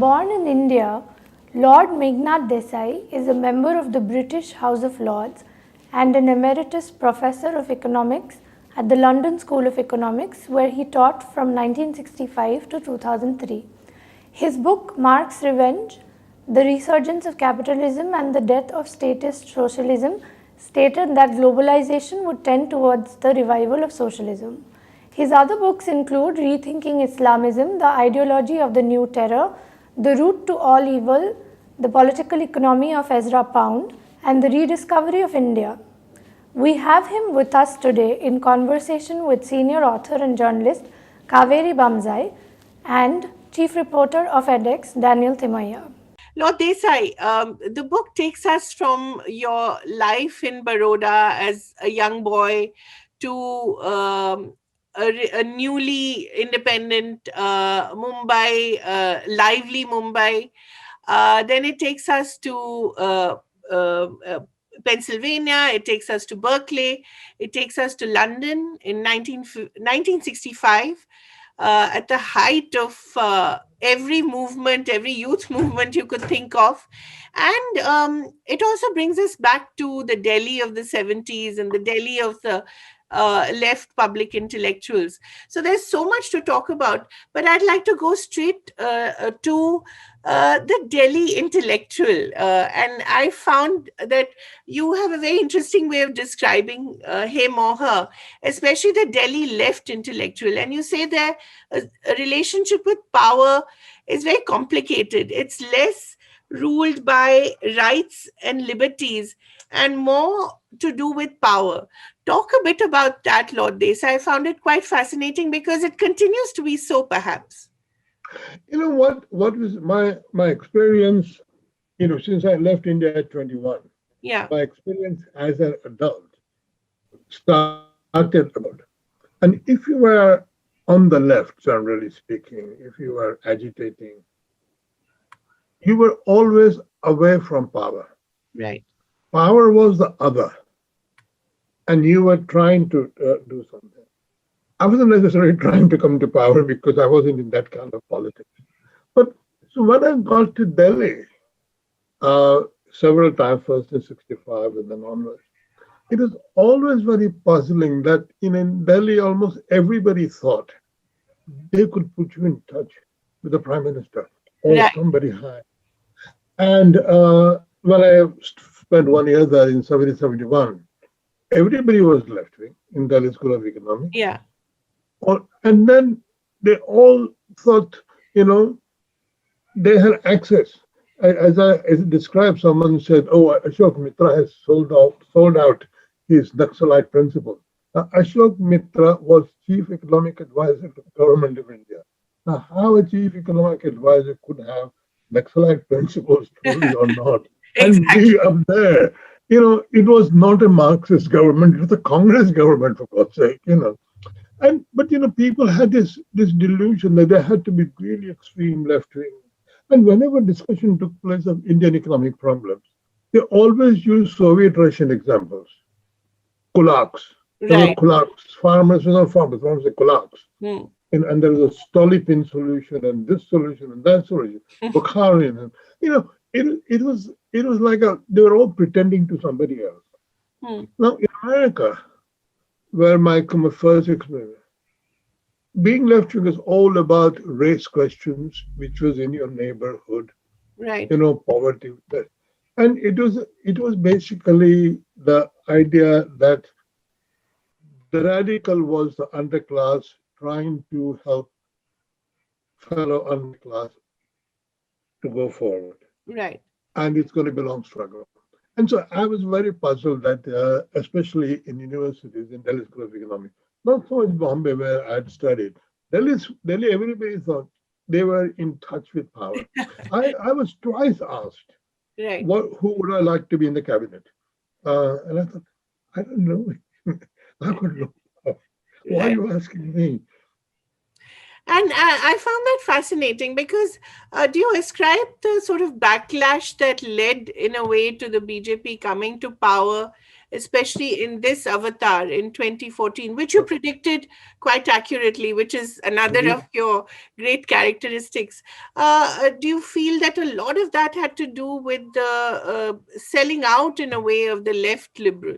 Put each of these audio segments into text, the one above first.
Born in India, Lord Meghnad Desai is a member of the British House of Lords and an emeritus professor of economics at the London School of Economics, where he taught from 1965 to 2003. His book, Marx's Revenge, The Resurgence of Capitalism and the Death of Statist Socialism, stated that globalization would tend towards the revival of socialism. His other books include Rethinking Islamism, The Ideology of the New Terror, The Root to All Evil, The Political Economy of Ezra Pound, and The Rediscovery of India. We have him with us today in conversation with senior author and journalist Kaveri Bamzai and chief reporter of edX, Daniel Thimaiya. Lord Desai, the book takes us from your life in Baroda as a young boy to a newly independent Mumbai, lively Mumbai. Then it takes us to Pennsylvania, it takes us to Berkeley, it takes us to London in 1965, at the height of every movement, every youth movement you could think of. And it also brings us back to the Delhi of the 70s and the Delhi of the left public intellectuals. So there's so much to talk about, but I'd like to go straight to the Delhi intellectual. And I found that you have a very interesting way of describing him or her, especially the Delhi left intellectual. And you say that a relationship with power is very complicated. It's less ruled by rights and liberties and more to do with power. Talk a bit about that, Lord Desai. I found it quite fascinating because it continues to be so, perhaps. You know what was my experience, since I left India at 21, Yeah. my experience as an adult started about. And if you were on the left, generally speaking, if you were agitating, you were always away from power. Right. Power was the other, and you were trying to do something. I wasn't necessarily trying to come to power because I wasn't in that kind of politics. But so when I got to Delhi, several times, first in 65 and then onwards, it was always very puzzling that in Delhi, almost everybody thought they could put you in touch with the prime minister or Right. somebody high. And when I spent 1 year there in 71, everybody was left wing in Delhi School of Economics. Yeah. And then they all thought, they had access. As I described, someone said, "Oh, Ashok Mitra has sold out his Naxalite principle." Now, Ashok Mitra was chief economic advisor to the government of India. Now, how a chief economic advisor could have Naxalite principles, truly or not, and be up there? It was not a Marxist government; it was a Congress government, for God's sake. But people had this delusion that they had to be really extreme left wing. And whenever discussion took place of Indian economic problems, they always used Soviet Russian examples. Kulaks. Right. Kulaks. Farmers were not farmers, farmers were kulaks. Hmm. And there was a Stolypin solution and this solution and that solution. Bukharin. And, it was like they were all pretending to somebody else. Hmm. Now in America, where my first experience, being left wing is all about race questions, which was in your neighborhood, Right. Poverty. And it was basically the idea that the radical was the underclass trying to help fellow underclass to go forward. Right. And it's going to be a long struggle. And so I was very puzzled that, especially in universities, in Delhi School of Economics, not so much Bombay where I had studied, Delhi, everybody thought they were in touch with power. I was twice asked, Right. who would I like to be in the cabinet? And I thought, I don't know. I could look up. Why are you asking me? And I found that fascinating because do you ascribe the sort of backlash that led in a way to the BJP coming to power especially in this avatar in 2014, which you predicted quite accurately, which is another of your great characteristics. Do you feel that a lot of that had to do with the selling out in a way of the left liberal?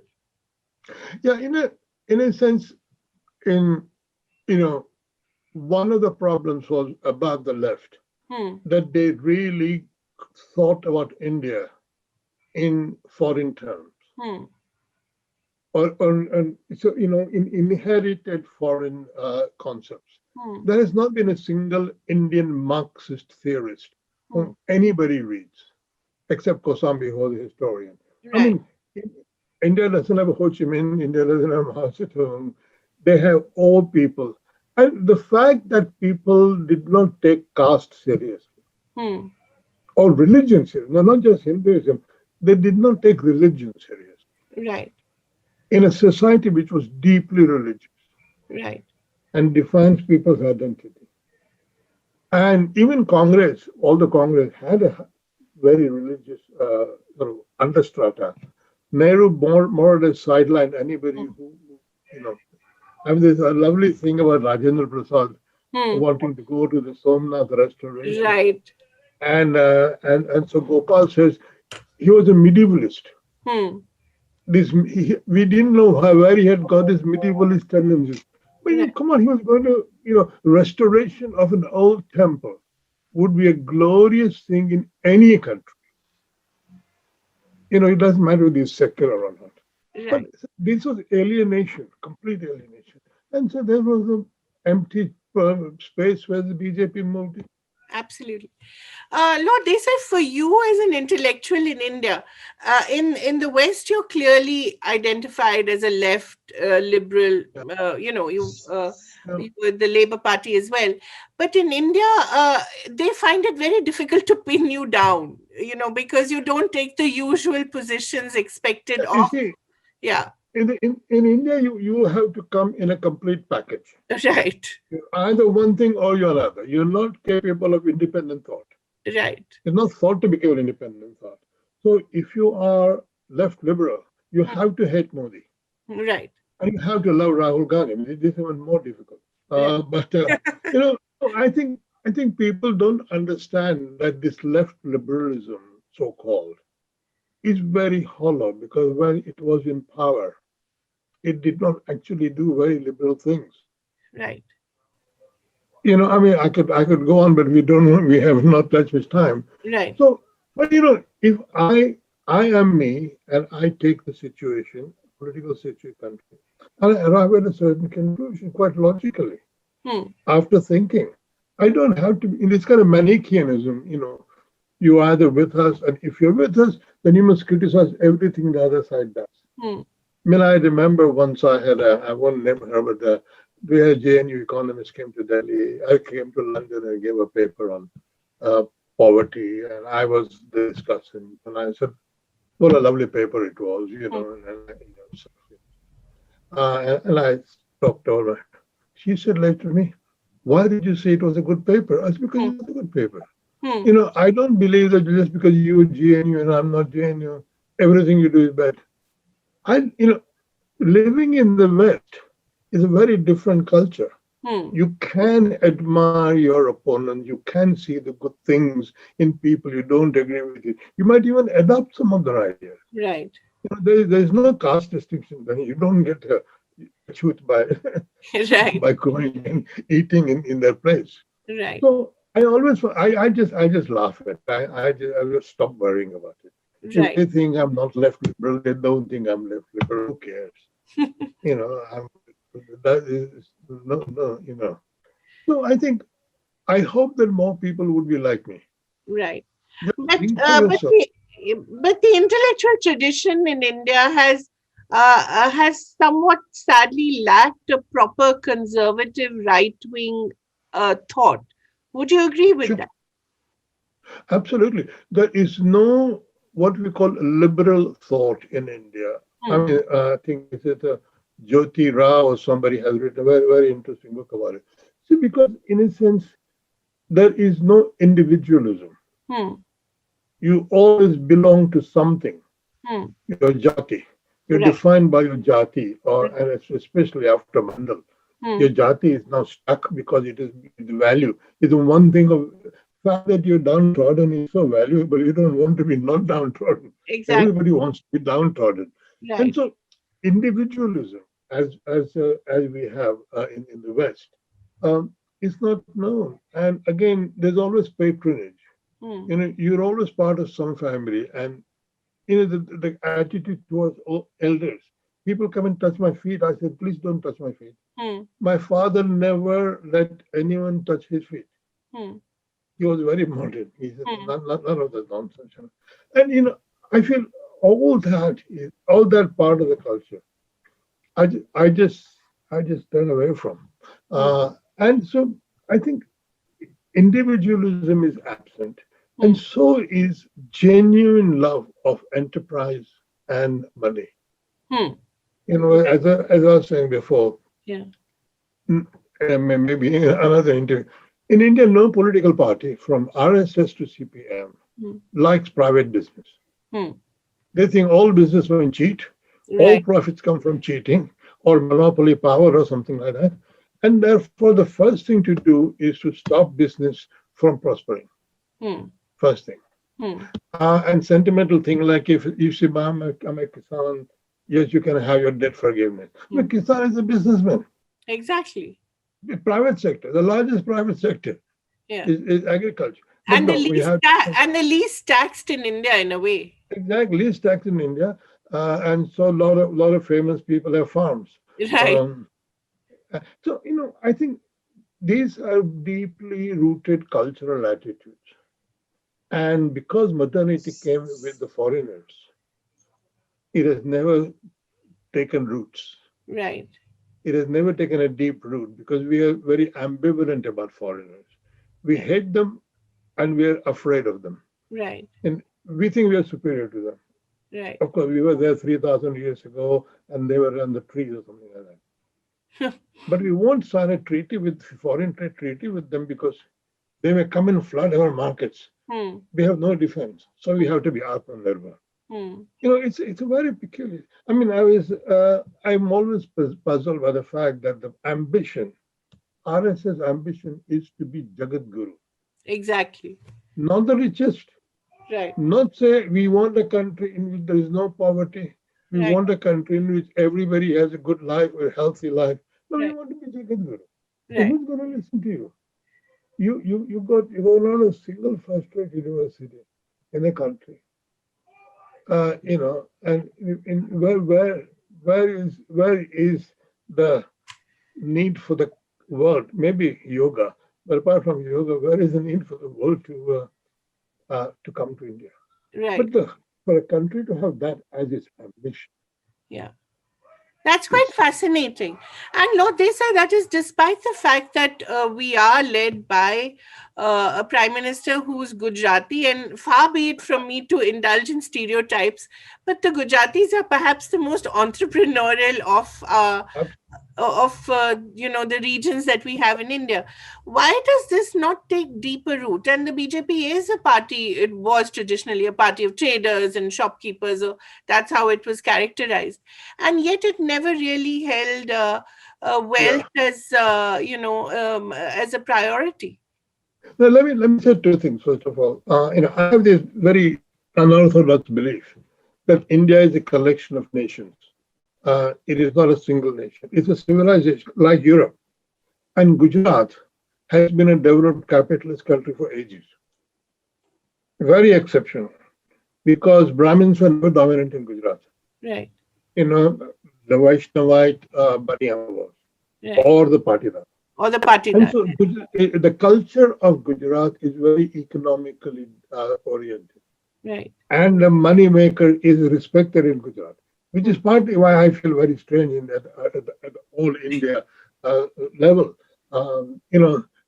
Yeah, in a sense, in you know, one of the problems was about the left, that they really thought about India in foreign terms, and so inherited foreign concepts. There has not been a single Indian Marxist theorist whom anybody reads, except Kosambi, who was a historian. Right. I mean, India doesn't have a Ho Chi Minh, India doesn't have Mao Zedong. They have all people. And the fact that people did not take caste seriously, or religion seriously, no, not just Hinduism, they did not take religion seriously. Right. In a society which was deeply religious. Right. And defines people's identity. And even Congress, all the Congress had a very religious sort of understrata. Nehru more or less sidelined anybody who, I mean, there's a lovely thing about Rajendra Prasad wanting to go to the Somnath restoration. Right. And so Gopal says he was a medievalist. We didn't know where he had got his medievalist tendencies. But come on, he was going to, restoration of an old temple would be a glorious thing in any country. It doesn't matter whether it's secular or not. Right. But this was alienation, complete alienation. And so there was an empty space where the BJP moved in. Absolutely. Lord Desai, for you as an intellectual in India, in the West, you're clearly identified as a left liberal, you with the Labour Party as well. But in India, they find it very difficult to pin you down, because you don't take the usual positions expected of. Yeah. In India, you have to come in a complete package. Right. You're either one thing or you're another. You're not capable of independent thought. Right. You're not thought to be capable of independent thought. So if you are left liberal, you have to hate Modi. Right. And you have to love Rahul Gandhi. I mean, this is even more difficult. But I think people don't understand that this left liberalism, so-called, is very hollow, because when it was in power, it did not actually do very liberal things. Right. I mean, I could go on, but we have not that much time. Right. So, but if I am me and I take the situation, political situation, country, and I arrive at a certain conclusion quite logically, after thinking, I don't have to be in this kind of Manichaeanism, you're either with us, and if you're with us, then you must criticize everything the other side does. I mean, I remember once I won't name her, but we had JNU economists came to Delhi. I came to London and gave a paper on poverty, and I was discussing, and I said, what a lovely paper it was, and I talked to her. She said later to me, why did you say it was a good paper? I said, because it was a good paper. I don't believe that just because you're GNU and I'm not GNU, everything you do is bad. Living in the West is a very different culture. You can admire your opponent. You can see the good things in people you don't agree with. You might even adopt some of their ideas. Right. There's no caste distinction. Then you don't get shoot by right. by going and eating in their place. Right. So I just laugh at it. I just stop worrying about it. Right. If they think I'm not left liberal, they don't think I'm left liberal. Who cares? That is no. So I hope that more people would be like me. Right. Just But think for yourself. the intellectual tradition in India has somewhat sadly lacked a proper conservative right-wing thought. Would you agree with Sure. that? Absolutely. There is no what we call liberal thought in India. I mean, I think it's Jyoti Rao or somebody has written a very, very interesting book about it. See, because in a sense, there is no individualism. You always belong to something. You're jati. You're Right. defined by your jati, and especially after Mandal. Your jati is now stuck because it is the value. It's the one thing of fact that you're downtrodden is so valuable. You don't want to be not downtrodden. Exactly. Everybody wants to be downtrodden, and Right. so individualism, as we have in the West, is not known. And again, there's always patronage. Hmm. You're always part of some family, and the attitude towards elders. People come and touch my feet. I said, please don't touch my feet. Hmm. My father never let anyone touch his feet. Hmm. He was very modern. He said, Hmm. none of that nonsense. And I feel all that part of the culture. I just turn away from. And so I think individualism is absent, and so is genuine love of enterprise and money. Hmm. As I was saying before, Yeah. maybe in another interview, in India, no political party from RSS to CPM likes private business. Hmm. They think all businessmen cheat, all Right. profits come from cheating or monopoly power or something like that. And therefore, the first thing to do is to stop business from prospering. Hmm. First thing. Hmm. And sentimental thing like if you say, I'm a Kisan, yes, you can have your debt forgiveness. But Kisan is a businessman. Exactly. The private sector, the largest private sector Yeah. is agriculture. But And no, we have the least taxed in India in a way. exactly least tax in India, and so a lot of famous people have farms. Right. So I think these are deeply rooted cultural attitudes, and because modernity came with the foreigners, it has never taken roots. Right. It has never taken a deep root because we are very ambivalent about foreigners. We hate them and we are afraid of them. Right. And we think we are superior to them. Right. Of course, we were there 3,000 years ago and they were on the trees or something like that. But we won't sign a treaty with foreign trade treaty with them because they may come and flood our markets. Hmm. We have no defense. So we have to be Atmanirbhar. Hmm. It's a very peculiar. I mean, I'm always puzzled by the fact that the ambition, RSS ambition, is to be Jagat Guru, Exactly. not the richest. Right. Not say we want a country in which there is no poverty. We Right. want a country in which everybody has a good life, a healthy life. No, we Right. want to be Jagat Guru. So Right. who's going to listen to you? You go not a single first-rate university in a country. And where is the need for the world? Maybe yoga, but apart from yoga, where is the need for the world to come to India? Right. But for a country to have that as its ambition, Yeah. That's quite fascinating. And Lord Desai, that is despite the fact that we are led by a prime minister who's Gujarati, and far be it from me to indulge in stereotypes, but the Gujaratis are perhaps the most entrepreneurial of the regions that we have in India. Why does this not take deeper root? And the BJP is a party, it was traditionally a party of traders and shopkeepers, or that's how it was characterized, and yet it never really held wealth as a priority. Now, let me say two things. First of all, I have this very unorthodox belief that India is a collection of nations. It is not a single nation. It's a civilization like Europe. And Gujarat has been a developed capitalist country for ages. Very exceptional, because Brahmins were never dominant in Gujarat. Right. The Vaishnavite Baniyama was, Right. or the Patidar. Or the party. And so the culture of Gujarat is very economically oriented. Right. And the money maker is respected in Gujarat, which is partly why I feel very strange in that at the all India level.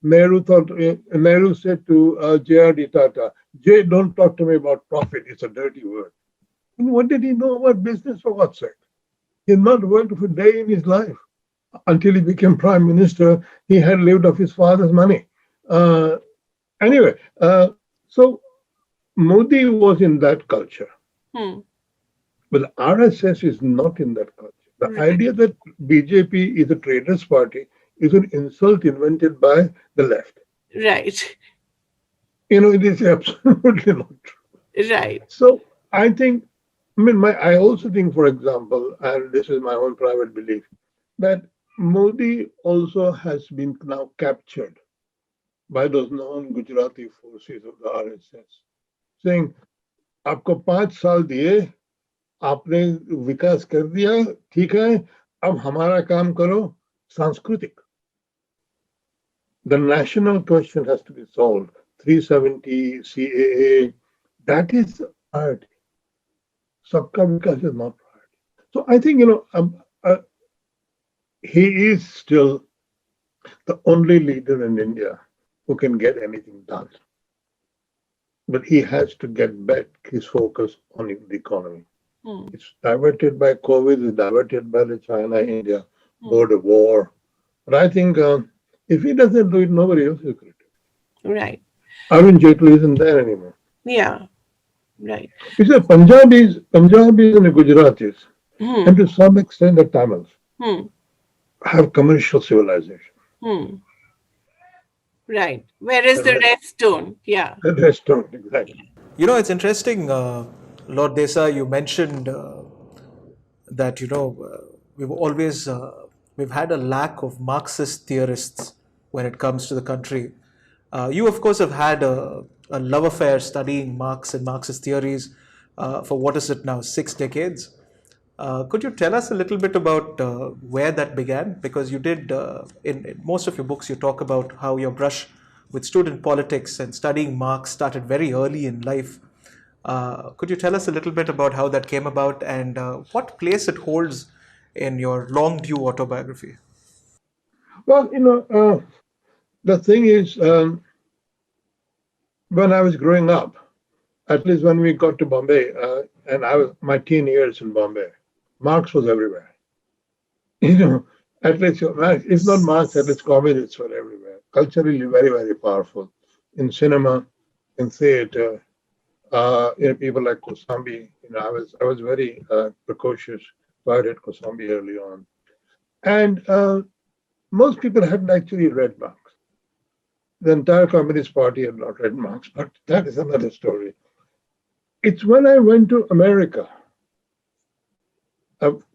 Nehru said to J.R.D. Tata, Jay, don't talk to me about profit. It's a dirty word. And what did he know about business, for God's sake? He had not worked for a day in his life. Until he became prime minister, he had lived off his father's money. So Modi was in that culture. But the RSS is not in that culture. The Right. idea that BJP is a traders party is an insult invented by the left. Right. It is absolutely not true. Right. So I think, I also think, for example, and this is my own private belief, that Modi also has been now captured by those non-Gujarati forces of the RSS, saying, आपको 5 साल दिए, आपने विकास कर दिया, ठीक है, अब हमारा काम करो सांस्कृतिक. The national question has to be solved. 370, CAA, that is priority. Sabka Vikas is not priority. So I think, he is still the only leader in India who can get anything done. But he has to get back his focus on the economy. It's diverted by COVID, it's diverted by the China-India border war. But I think if he doesn't do it, nobody else will do it. Right. Arun Jaitley isn't there anymore. Yeah. Right. You see, Punjabis and the Gujaratis, and to some extent the Tamils, have commercial civilization. Right. Whereas the rest don't. Yeah. The rest don't, exactly. It's interesting, Lord Desai, you mentioned that, we've always, we've had a lack of Marxist theorists when it comes to the country. You, of course, have had a love affair studying Marx and Marxist theories for what is it now, 6 decades? Could you tell us a little bit about where that began? Because you did, in most of your books, you talk about how your brush with student politics and studying Marx started very early in life. Could you tell us a little bit about how that came about and what place it holds in your long due autobiography? Well, the thing is, when I was growing up, at least when we got to Bombay, and I was my teen years in Bombay, Marx was everywhere. At least, if not Marx, at least communists were everywhere. Culturally, very, very powerful. In cinema, in theater, people like Kosambi. I was very precocious, so I read Kosambi early on. And most people hadn't actually read Marx. The entire Communist Party had not read Marx, but that is another story. It's when I went to America,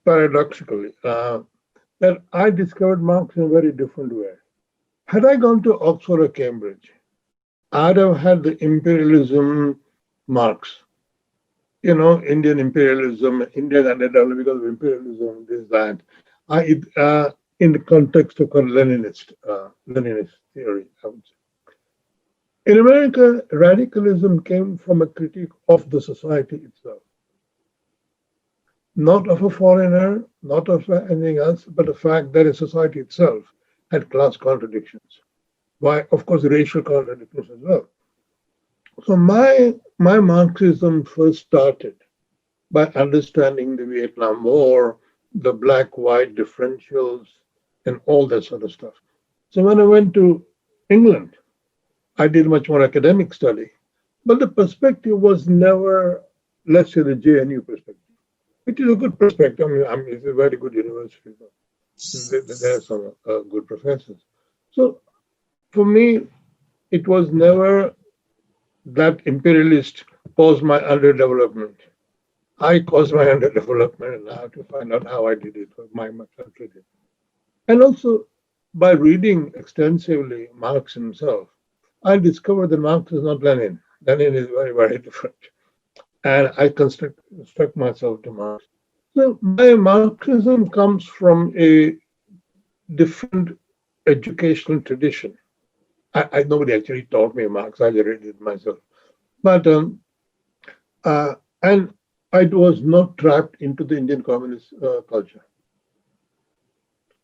paradoxically, that I discovered Marx in a very different way. Had I gone to Oxford or Cambridge, I'd have had the imperialism Marx, Indian imperialism, Indian underdeveloped because of imperialism, this, that. In the context of Leninist theory, I would say. In America, radicalism came from a critique of the society itself. Not of a foreigner, not of anything else, but the fact that a society itself had class contradictions. Why, of course, racial contradictions as well. So my Marxism first started by understanding the Vietnam War, the black-white differentials, and all that sort of stuff. So when I went to England, I did much more academic study, but the perspective was never, let's say, the JNU perspective. It is a good perspective. It's a very good university. There are some good professors. So for me, it was never that imperialist caused my underdevelopment. I caused my underdevelopment, and I have to find out how I did it, what my country did. And also, by reading extensively Marx himself, I discovered that Marx is not Lenin. Lenin is very, very different. And I construct myself to Marx. So my Marxism comes from a different educational tradition. Nobody actually taught me Marx. I just read it myself. But and I was not trapped into the Indian communist culture,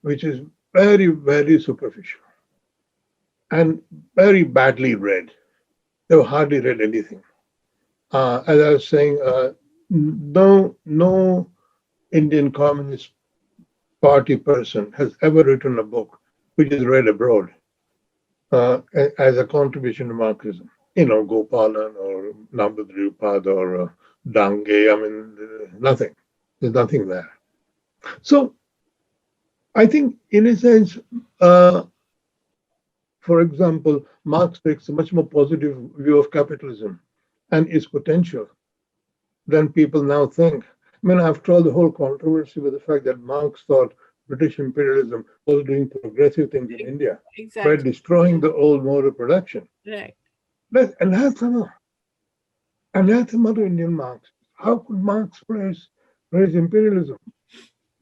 which is very, very superficial and very badly read. They hardly read anything. As I was saying, no Indian Communist Party person has ever written a book which is read abroad as a contribution to Marxism. Gopalan or Nambudripad or Dange, nothing. There's nothing there. So I think, in a sense, for example, Marx takes a much more positive view of capitalism and its potential than people now think. I mean, after all, the whole controversy with the fact that Marx thought British imperialism was doing progressive things in India by Exactly. destroying the old mode of production. Right. That's anathema to Indian Marx. How could Marx praise imperialism?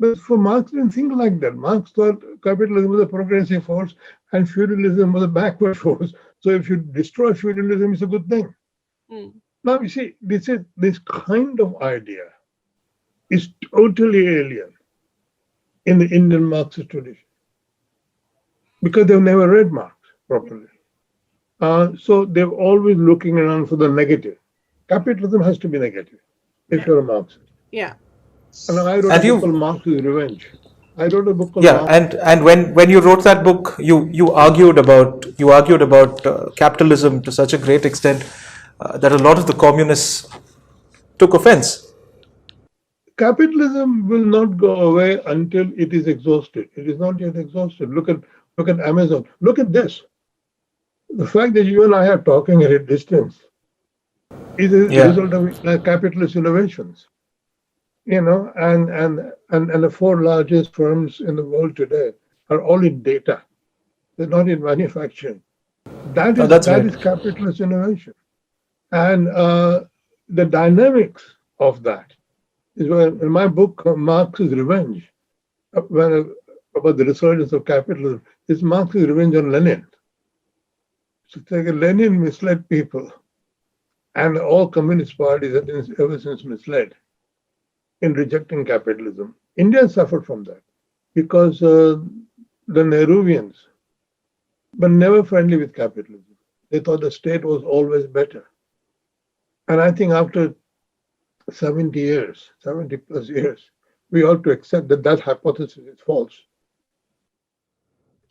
But for Marx, didn't think like that. Marx thought capitalism was a progressive force and feudalism was a backward force. So if you destroy feudalism, it's a good thing. Mm. Now you see, this kind of idea is totally alien in the Indian Marxist tradition because they've never read Marx properly. So they're always looking around for the negative. Capitalism has to be negative if Yeah. you're a Marxist. Yeah. And I wrote And a book you, called Marx's Revenge. I wrote a book called yeah, and when you wrote that book, you argued about capitalism to such a great extent that a lot of the communists took offense. Capitalism will not go away until it is exhausted. It is not yet exhausted. Look at Amazon. Look at this. The fact that you and I are talking at a distance is a Yeah, result of capitalist innovations. And the four largest firms in the world today are all in data. They're not in manufacturing. That no, is that's that right. is capitalist innovation, and the dynamics of that is where in my book Marx's Revenge, about the resurgence of capitalism, is Marx's revenge on Lenin. So it's like Lenin misled people, and all communist parties have been ever since misled in rejecting capitalism. India suffered from that because the Nehruvians were never friendly with capitalism. They thought the state was always better. And I think after 70 plus years, we ought to accept that hypothesis is false.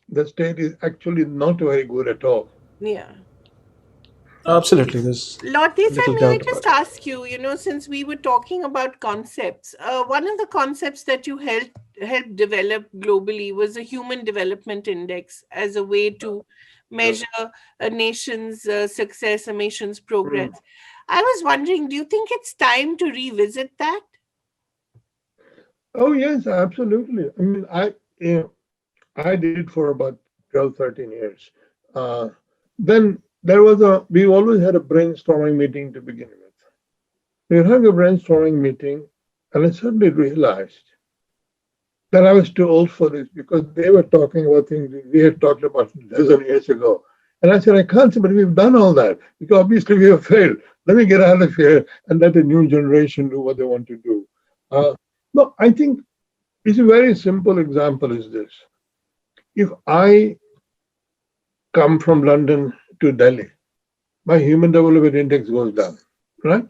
The state is actually not very good at all. Yeah. Absolutely, there's Lord Desai, little may I doubt just about it. ask you, since we were talking about concepts, one of the concepts that you helped develop globally was the Human Development Index as a way to measure a nation's success, a nation's progress. I was wondering, do you think it's time to revisit that? Oh yes, absolutely. I mean, I did it for about 12, 13 years. Then we always had a brainstorming meeting to begin with. We were having a brainstorming meeting, and I suddenly realized that I was too old for this because they were talking about things we had talked about a dozen years ago. And I said, I can't say, but we've done all that because obviously we have failed. Let me get out of here and let the new generation do what they want to do. No, I think it's a very simple example is this. If I come from London to Delhi, my human development index goes down, right?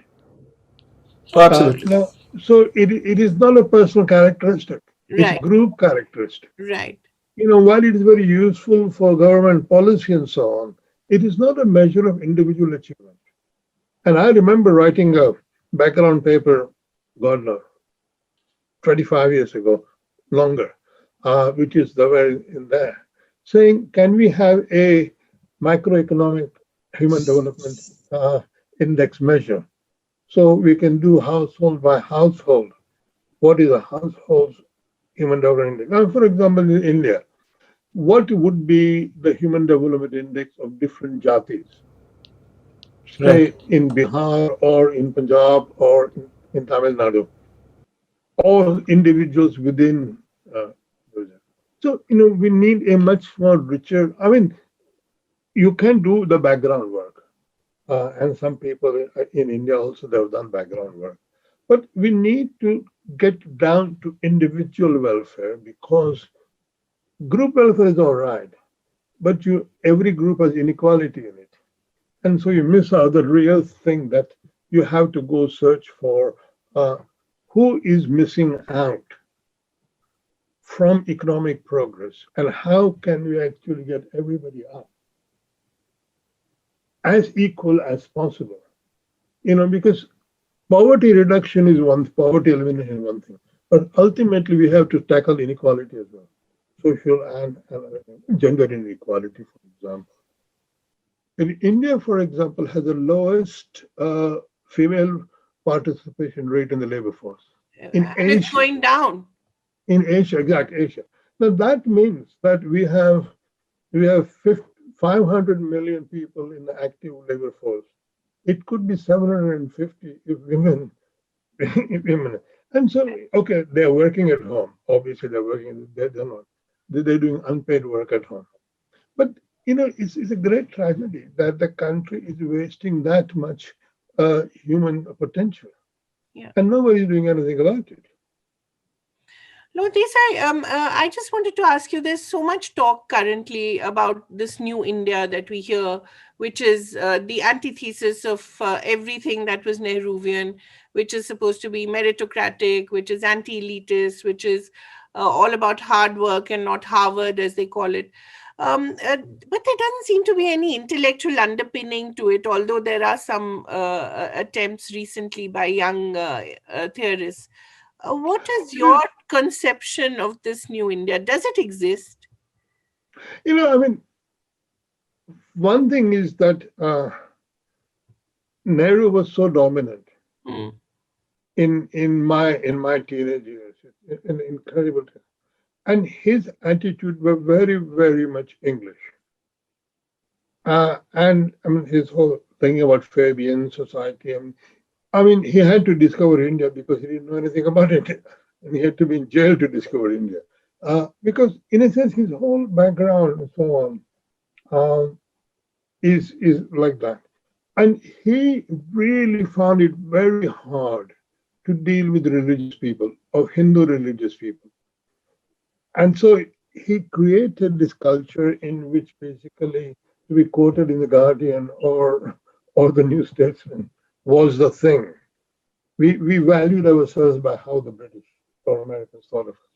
Oh, absolutely. Now, so it is not a personal characteristic. It's a Right, group characteristic. right. While it is very useful for government policy and so on, it is not a measure of individual achievement. And I remember writing a background paper, God knows, 25 years ago, longer, which is the way in there, saying, can we have a microeconomic human development index measure? So we can do household by household. What is a household's human development index? Now, for example, in India, what would be the human development index of different jatis? Say Right. in Bihar or in Punjab or in Tamil Nadu, or individuals within. So, we need a much more richer, I mean, you can do the background work. And some people in India also, they've done background work. But we need to get down to individual welfare because group welfare is all right, but every group has inequality in it. And so you miss out the real thing that you have to go search for who is missing out from economic progress and how can we actually get everybody up as equal as possible. Because poverty reduction is one, poverty elimination is one thing. But ultimately, we have to tackle inequality as well, social and gender inequality, for example. In India, for example, has the lowest female participation rate in the labor force. In And it's Asia, going down. in Asia, Asia. Now that means that we have 500 million people in the active labor force. It could be 750 if women, if women. And so, okay, they're working at home. Obviously, they're working. They're not. They're doing unpaid work at home. But it's a great tragedy that the country is wasting that much human potential, and nobody's doing anything about it. Lord Desai, I just wanted to ask you, there's so much talk currently about this new India that we hear, which is the antithesis of everything that was Nehruvian, which is supposed to be meritocratic, which is anti-elitist, which is all about hard work and not Harvard, as they call it. But there doesn't seem to be any intellectual underpinning to it, although there are some attempts recently by young theorists. What is your conception of this new India? Does it exist? One thing is that Nehru was so dominant in my teenage years, an incredible time. And his attitude were very, very much English. And his whole thing about Fabian society. He had to discover India because he didn't know anything about it. And he had to be in jail to discover India. Because in a sense, his whole background and so on is like that. And he really found it very hard to deal with religious people, or Hindu religious people. And so he created this culture in which basically to be quoted in the Guardian or the New Statesman was the thing. We valued ourselves by how the British or Americans thought of us.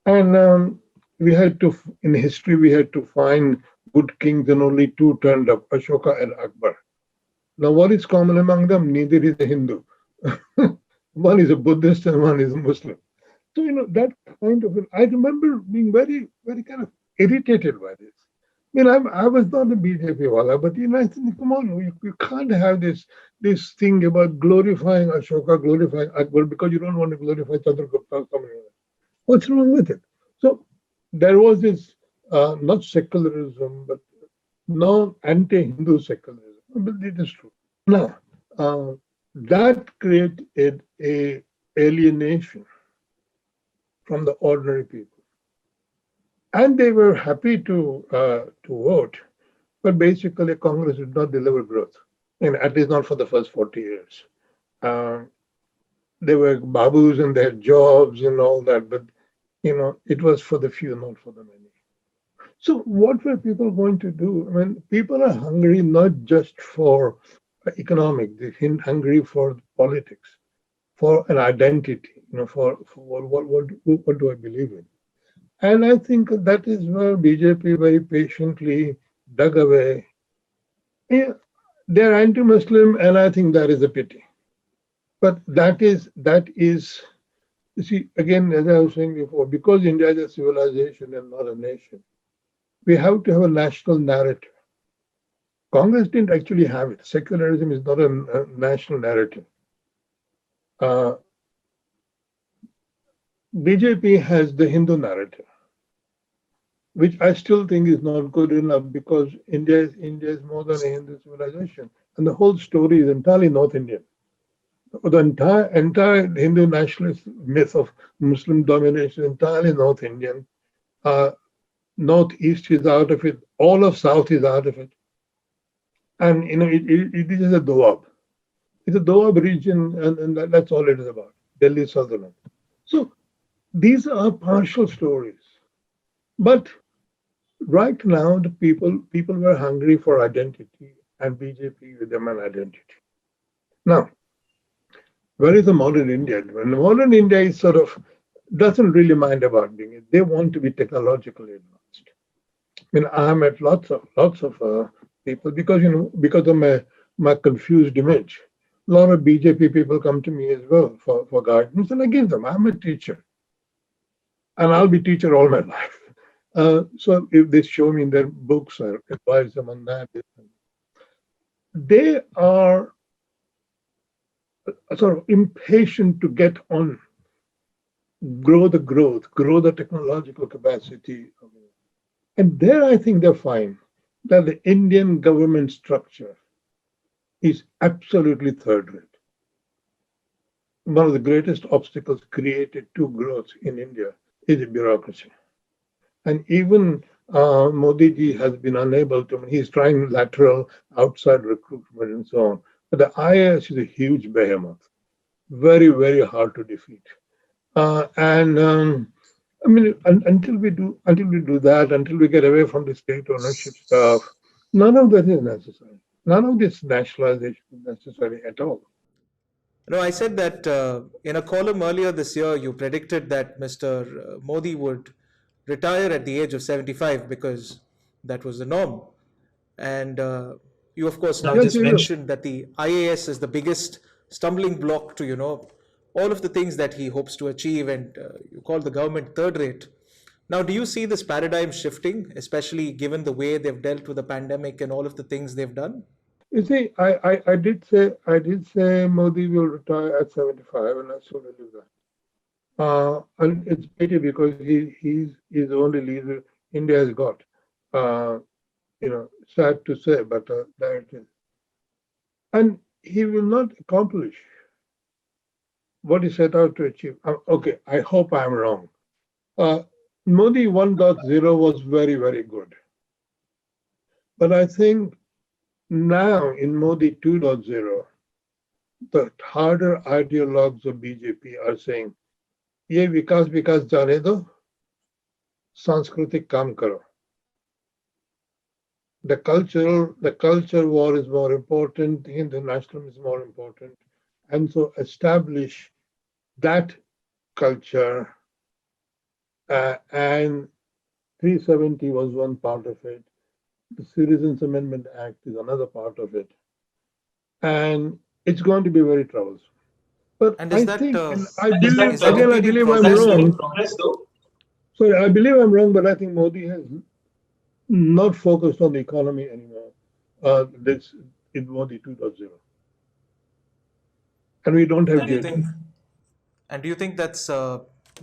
And we had to, in history, we had to find good kings, and only two turned up, Ashoka and Akbar. Now, what is common among them? Neither is a Hindu. One is a Buddhist and one is a Muslim. So, that kind of, I remember being very, very kind of irritated by this. I was not a BJP wala, but I think, come on, you can't have this thing about glorifying Ashoka, glorifying Akbar, because you don't want to glorify Chandragupta or something like that. What's wrong with it? So there was this, not secularism, but no anti-Hindu secularism. But it is true. Now, that created a alienation from the ordinary people. And they were happy to vote, but basically Congress did not deliver growth, and at least not for the first 40 years. They were babus and they had jobs and all that, but it was for the few, not for the many. So what were people going to do? People are hungry not just for economic, they're hungry for politics, for an identity, for what do I believe in? And I think that is where BJP very patiently dug away. They're anti-Muslim, and I think that is a pity. But that is, you see, again, as I was saying before, because India is a civilization and not a nation, we have to have a national narrative. Congress didn't actually have it. Secularism is not a national narrative. BJP has the Hindu narrative, which I still think is not good enough, because India is more than a Hindu civilization, and the whole story is entirely North Indian. The entire Hindu nationalist myth of Muslim domination is entirely North Indian. Northeast is out of it. All of South is out of it. And it is a Doab. It's a Doab region, and that's all it is about. Delhi Sultanate. So these are partial stories. But right now, the people were hungry for identity, and BJP gave them an identity. Now, where is the modern India? When the modern India is sort of doesn't really mind about being it. They want to be technologically advanced. I met lots of people because of my confused image. A lot of BJP people come to me as well for guidance, and I give them. I'm a teacher, and I'll be teacher all my life. So if they show me their books, I advise them on that. They are sort of impatient to get on, grow the growth, grow the technological capacity. And there I think they're fine, that the Indian government structure is absolutely third rate. One of the greatest obstacles created to growth in India is the bureaucracy. And even Modi ji has been unable to, he's trying lateral outside recruitment and so on. But the IAS is a huge behemoth, very, very hard to defeat. Until we do that, until we get away from the state ownership stuff, none of that is necessary. None of this nationalization is necessary at all. No, I said that in a column earlier this year, you predicted that Mr. Modi would retire at the age of 75 because that was the norm. And you, of course, now just mentioned that the IAS is the biggest stumbling block to, all of the things that he hopes to achieve, and you call the government third rate. Now, do you see this paradigm shifting, especially given the way they've dealt with the pandemic and all of the things they've done? You see, I did say Modi will retire at 75, and I still believe that. And it's pity because he's the only leader India has got. Sad to say, but there it is. And he will not accomplish what he set out to achieve. Okay, I hope I'm wrong. Modi 1.0 was very, very good. But I think now in Modi 2.0, the harder ideologues of BJP are saying, ye vikas jane do, sanskritik kaam karo. The culture war is more important, the Hindu nationalism is more important. And so establish that culture, and 370 was one part of it. The Citizens Amendment Act is another part of it. And it's going to be very troublesome. But I believe I'm wrong. Sorry, I believe I'm wrong, but I think Modi has not focused on the economy anymore. This is Modi 2.0. And we don't have data. And do you think that's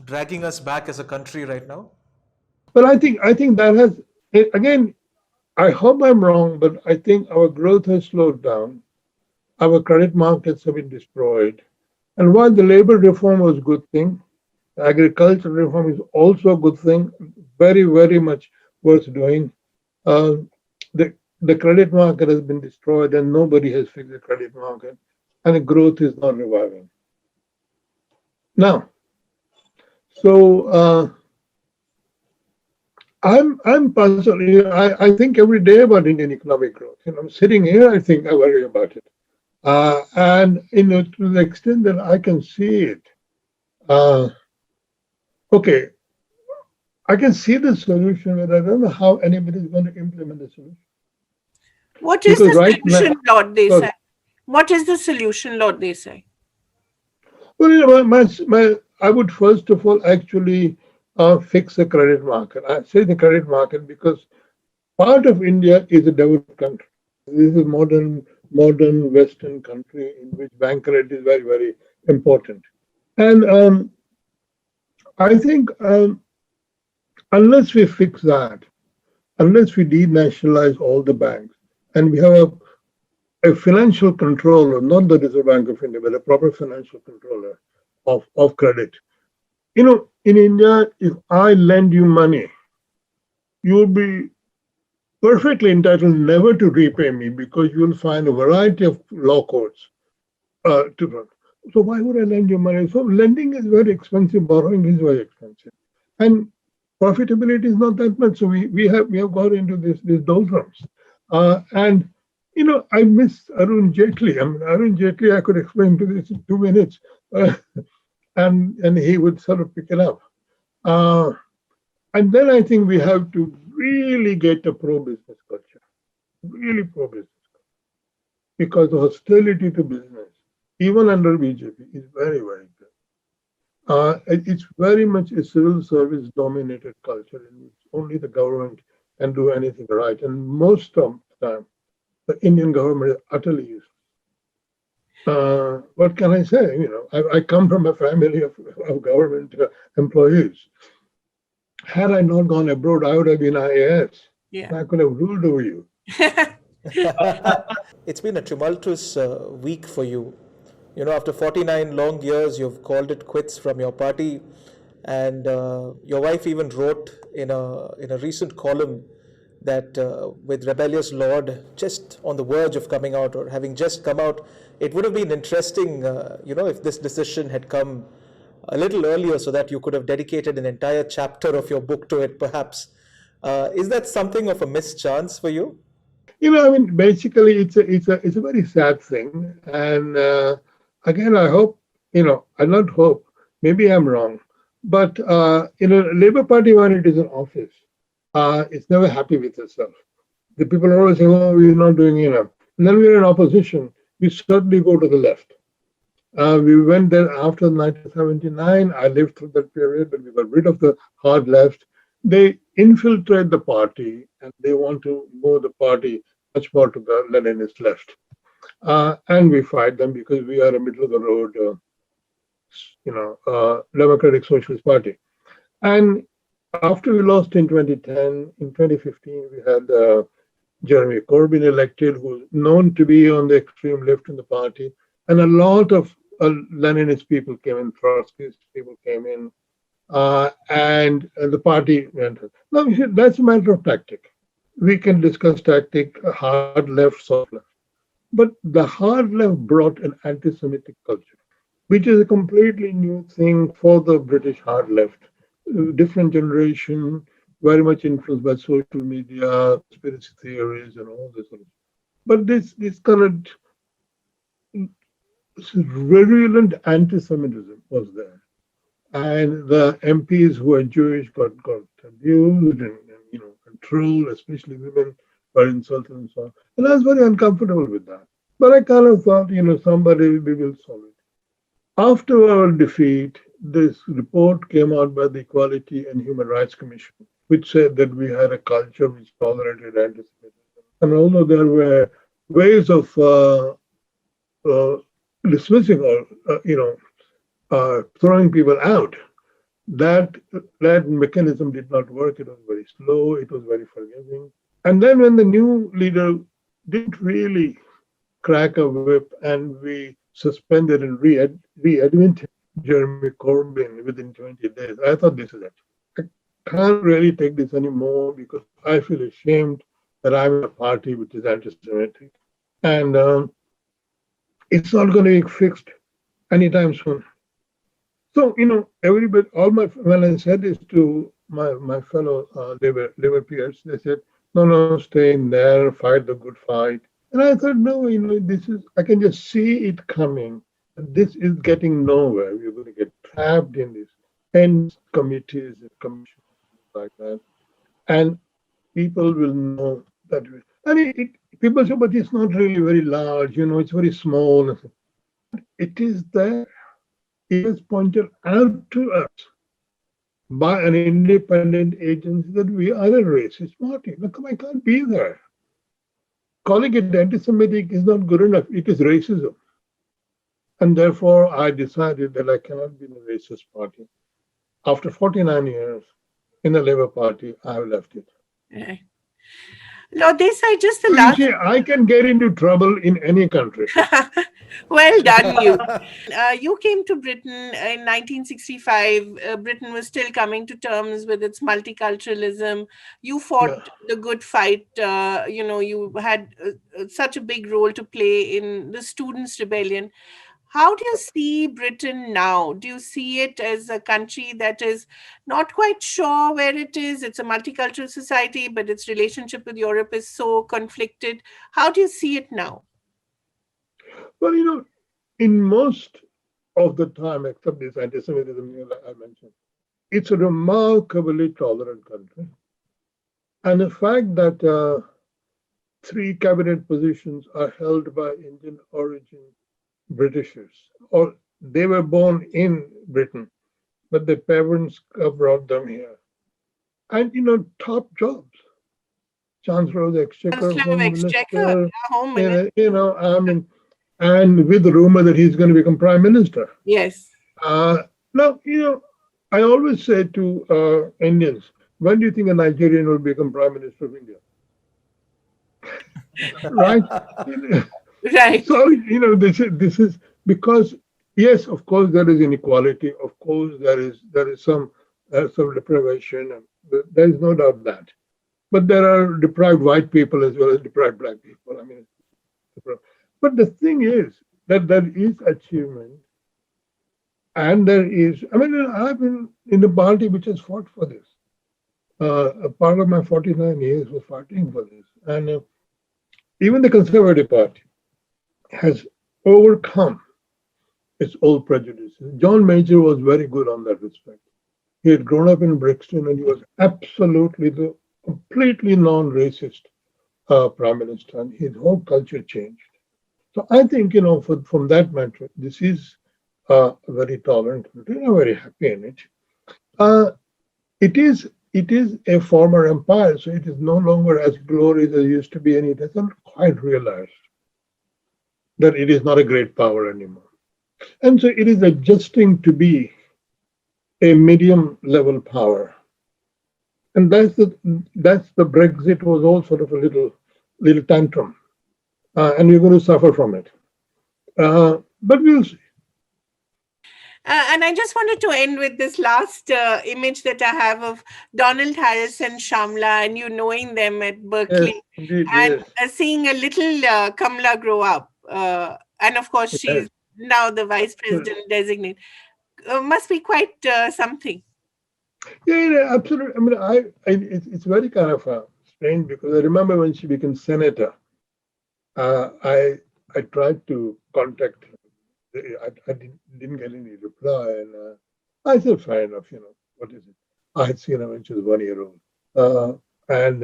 dragging us back as a country right now? Well, I think that has, again, I hope I'm wrong, but I think our growth has slowed down. Our credit markets have been destroyed. And while the labor reform was a good thing, agricultural reform is also a good thing, very, very much worth doing. The credit market has been destroyed and nobody has fixed the credit market, and the growth is not reviving. Now, so I'm puzzled. I think every day about Indian economic growth. I'm sitting here, I think I worry about it. And to the extent that I can see it, okay, I can see the solution, but I don't know how anybody is going to implement the solution. What is the solution, Lord Desai? What is the solution, Lord Desai? Well, I would first of all actually fix the credit market. I say the credit market because part of India is a developed country. This is a modern Western country in which bank credit is very, very important. And I think unless we fix that, unless we denationalize all the banks, and we have a financial controller, not the Reserve Bank of India, but a proper financial controller of credit. In India, if I lend you money, you'll be perfectly entitled never to repay me because you'll find a variety of law courts to run. So why would I lend you money? So lending is very expensive, borrowing is very expensive. And profitability is not that much. So we have got into this doldrums. And I miss Arun Jaitley. Arun Jaitley, I could explain to this in 2 minutes, and he would sort of pick it up. And then I think we have to really get a pro-business culture, really pro-business culture, because the hostility to business even under BJP, is very, very good. It's very much a civil service dominated culture in which only the government can do anything right. And most of the time, the Indian government is utterly useless. What can I say? I come from a family of government employees. Had I not gone abroad, I would have been IAS. Yeah. I could have ruled over you. It's been a tumultuous week for you. After 49 long years, you've called it quits from your party, and your wife even wrote in a recent column that with Rebellious Lord just on the verge of coming out or having just come out, it would have been interesting, if this decision had come a little earlier so that you could have dedicated an entire chapter of your book to it, perhaps. Is that something of a mischance for you? Basically, it's a very sad thing. And again, I hope, I not hope, maybe I'm wrong, but Labour Party, when it is in office, it's never happy with itself. The people are always saying, "Oh, we're not doing enough." And then we're in opposition. We certainly go to the left. We went there after 1979. I lived through that period, but we got rid of the hard left. They infiltrate the party and they want to move the party much more to the Leninist left. And we fight them because we are a middle of the road, Democratic Socialist Party. And after we lost in 2010, in 2015, we had Jeremy Corbyn elected, who's known to be on the extreme left in the party. And a lot of Leninist people came in, Trotskyist people came in, and the party went. Now, that's a matter of tactic. We can discuss tactic, hard left, soft left. But the hard left brought an anti-Semitic culture, which is a completely new thing for the British hard left. Different generation, very much influenced by social media, conspiracy theories, and all this. But this current virulent anti-Semitism was there, and the MPs who are Jewish got abused and controlled, especially women were insulted and so on. And I was very uncomfortable with that. But I kind of thought, somebody we will solve it. After our defeat, this report came out by the Equality and Human Rights Commission, which said that we had a culture which tolerated anti-Semitism. And although there were ways of dismissing or throwing people out, that mechanism did not work. It was very slow. It was very forgiving. And then when the new leader didn't really crack a whip and we suspended and re-admitted Jeremy Corbyn within 20 days, I thought, this is it. I can't really take this anymore because I feel ashamed that I'm in a party which is anti-Semitic. And it's not going to be fixed anytime soon. So, everybody, when I said this to my fellow Labour peers, they said, no, stay in there, fight the good fight. And I thought, no, I can just see it coming. This is getting nowhere. We're going to get trapped in these ends committees and commissions like that. And people will know that. People say, but it's not really very large, it's very small. It is there. It is pointed out to us by an independent agency that we are a racist party. Look, I can't be there. Calling it anti-Semitic is not good enough. It is racism. And therefore, I decided that I cannot be in a racist party. After 49 years in the Labour Party, I have left it. Yeah. Lord Desai, just the last... You see, I can get into trouble in any country. Well done, you. You came to Britain in 1965. Britain was still coming to terms with its multiculturalism. You fought the good fight. You had such a big role to play in the students' rebellion. How do you see Britain now? Do you see it as a country that is not quite sure where it is? It's a multicultural society, but its relationship with Europe is so conflicted. How do you see it now? Well, in most of the time, except this anti-Semitism I mentioned, it's a remarkably tolerant country. And the fact that 3 cabinet positions are held by Indian origin Britishers, or they were born in Britain, but their parents brought them here. And, top jobs, Chancellor of the Exchequer, Chancellor of Home Exchequer, Minister, Home Minister. I mean, and with the rumor that he's going to become Prime Minister. Yes. Now, I always say to Indians, when do you think a Nigerian will become Prime Minister of India? Right? Right. So, this is because, yes, of course, there is inequality. Of course, there is some deprivation. And there is no doubt that. But there are deprived white people as well as deprived black people. I mean, but the thing is that there is achievement. And there is, I've been in a party which has fought for this. A part of my 49 years was fighting for this. And even the Conservative Party has overcome its old prejudices. John Major was very good on that respect. He had grown up in Brixton and he was absolutely the completely non-racist Prime Minister, and his whole culture changed. So I think, from that matter, this is a very tolerant country. I'm very happy in it. It is a former empire, so it is no longer as glorious as it used to be, and it hasn't quite realized that it is not a great power anymore. And so it is adjusting to be a medium level power. And that's the Brexit was all sort of a little tantrum. And you're going to suffer from it. But we'll see. And I just wanted to end with this last image that I have of Donald Harris and Shamla, and you knowing them at Berkeley, Yes, indeed, and yes. seeing a little Kamala grow up. And of course, she's Yes. now the vice president designate. Must be quite something. Yeah, absolutely. It's very kind of strange because I remember when she became senator, I tried to contact her. I didn't get any reply, and I said, fair enough. What is it? I had seen her when she was 1 year old, and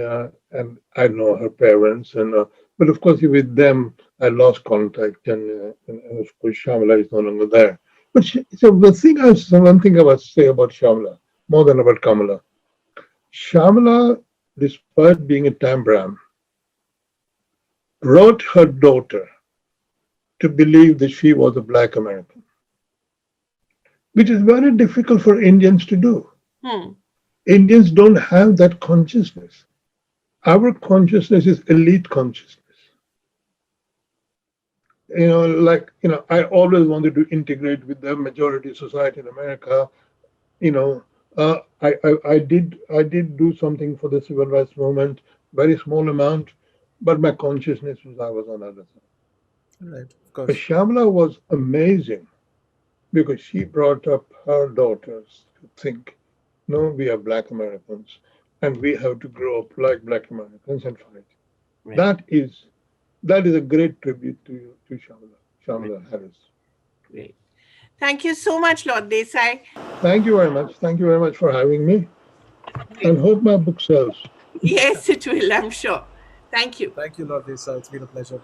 I know her parents, but of course with them I lost contact, and of course Shamla is no longer there. But one thing I must say about Shamla, more than about Kamala. Shamla, despite being a Tambram, brought her daughter to believe that she was a Black American, which is very difficult for Indians to do. Indians don't have that consciousness. Our consciousness is elite consciousness. I always wanted to integrate with the majority society in America. I did do something for the civil rights movement, very small amount, but my consciousness was I was on the other side. Right, of But course. Shamla was amazing because she brought up her daughters to think, no, we are Black Americans and we have to grow up like Black Americans and fight. Right. That is a great tribute to Shamla Harris. Great. Thank you so much, Lord Desai. Thank you very much. Thank you very much for having me. And hope my book sells. Yes, it will, I'm sure. Thank you. Thank you, Lord Desai. It's been a pleasure.